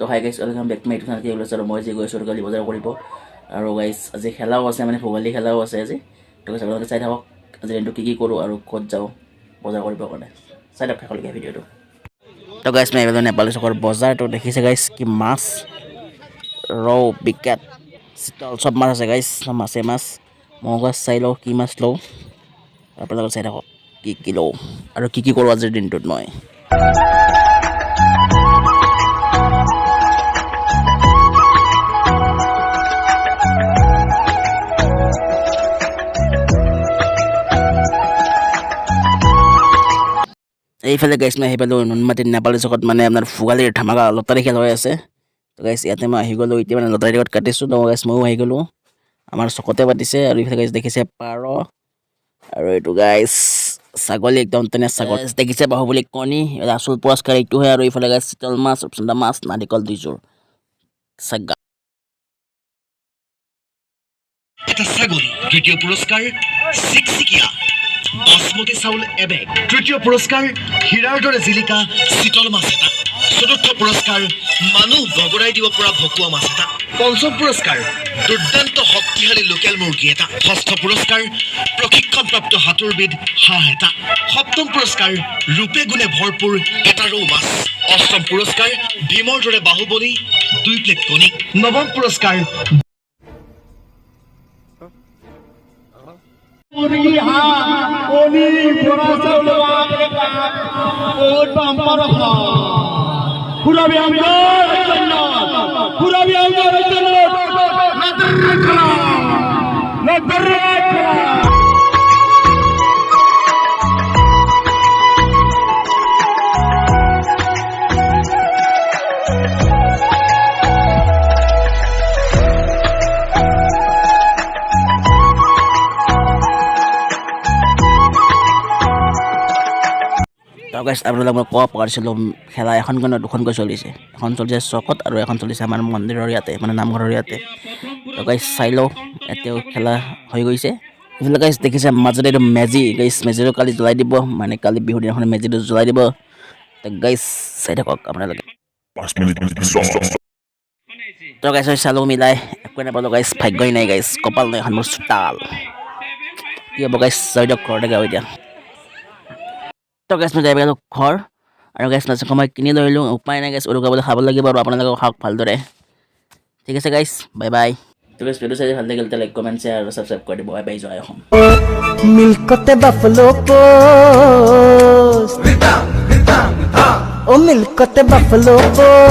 high guys welcome back to my YouTube channel কি মই যে গৈছোঁ কালি বজাৰ কৰিব আৰু গাইছ আজি খেলাও আছে মানে ভোগালী খেলাও আছে আজি তো গাইছ আপোনালোকে চাই থাকক আজি দিনটো কি কৰোঁ আৰু ক'ত যাওঁ বজাৰ কৰিবৰ কাৰণে চাই থাকক শেষলৈকে ভিডিঅ'টো তো গাইছ মই এইবাৰ নেপালী চকৰ বজাৰটো দেখিছে গাইছ কি মাছ ৰৌ বিকেট চিতল চব মাছ আছে গাইছ মাছে মাছ মই গাইছ চাই লওঁ কি মাছ লওঁ আপোনালোকে চাই থাকক কি লওঁ আৰু কি কৰোঁ আজিৰ দিনটোত মই এইফালে গাইছ মই আহি পালোঁ নুনমাটিত নেপালী চকত মানে আপোনাৰ ভোগালীৰ ধামাকা লটাৰী খেল হৈ আছে তো গাইছ ইয়াতে মই আহি গ'লোঁ এতিয়া মানে লটাৰী টিকট কাটিছোঁ তো গাইছ ময়ো আহি গ'লোঁ আমাৰ চকতে পাতিছে আৰু এইফালে গাইছ দেখিছে পাৰ আৰু এইটো গাইছ ছাগলী একদম তেনে ছাগলী দেখিছে বাহুবলী কণী আচল পুৰস্কাৰ এইটো হয় আৰু এইফালে গাইছ চিতল মাছ ৰূপচন্দা মাছ নাৰিকল দুইযোৰ ছাগা এটা ছাগলী তৃতীয় পুৰস্কাৰ চিকচিকিয়া বাসমতি চাউল এবেগ তৃতীয় পুৰস্কাৰ হীৰাৰ দৰে জিলিকা চিতল মাছ এটা চতুৰ্থ পুৰস্কাৰ মানুহ বগৰাই দিব পৰা ভকুৱা মাছ এটা পঞ্চম পুৰস্কাৰ দুৰ্দান্ত শক্তিশালী লোকেল মুৰ্গী এটা ষষ্ঠ পুৰস্কাৰ প্ৰশিক্ষণপ্ৰাপ্ত সাঁতোৰবিদ হাঁহ এটা সপ্তম পুৰস্কাৰ ৰূপে গুণে ভৰপূৰ এটা ৰৌ মাছ অষ্টম পুৰস্কাৰ ভীমৰ দৰে বাহুবলী 2 প্লেট কণী নৱম পুৰস্কাৰ গাইছ আপোনালোকক মই ক'ব পাৰিছিলোঁ খেলা এখনকৈ দুখনকৈ চলিছে এখন চলিছে চকত আৰু এখন চলিছে আমাৰ মন্দিৰৰ ইয়াতে মানে নামঘৰৰ ইয়াতে তো গাইছ চাই লওঁ এতিয়াও খেলা হৈ গৈছে এইফালে গাইছ দেখিছে মাজতে এইটো মেজি গাইছ মেজিটো কালি জ্বলাই দিব মানে কালি বিহুৰ দিনাখন মেজিটো জ্বলাই দিব তো গাইছ চাই থাকক আপোনালোকে তো গাইছ চালোঁ মিলাই একোৱে নাপালোঁ গাইছ ভাগ্যই নাই গাইছ কপাল নাই এখন মোৰ চোতাল কি হ'ব গাইছ যাই দিয়ক ঘৰতে গাওঁ এতিয়া তো গাইছ মই যাই পালোঁ ঘৰ আৰু গাইছ মাছ মই কিনি লৈ আহিলোঁ উপায় নাই গাইছ উৰুকাবলৈ খাব লাগিব আৰু আপোনালোকে খাওক ভালদৰে ঠিক আছে গাইছ বাই বাই তো গাইছ ভিডিঅ' চাই ভাল লাগিল লাইক কমেণ্ট শ্বেয়াৰ আৰু ছাবস্ক্ৰাইব কৰি দিব বাই বাই জয় অসম মিলকতে বাফলো পোষ্ট ও মিলকতে বাফলো পোষ্ট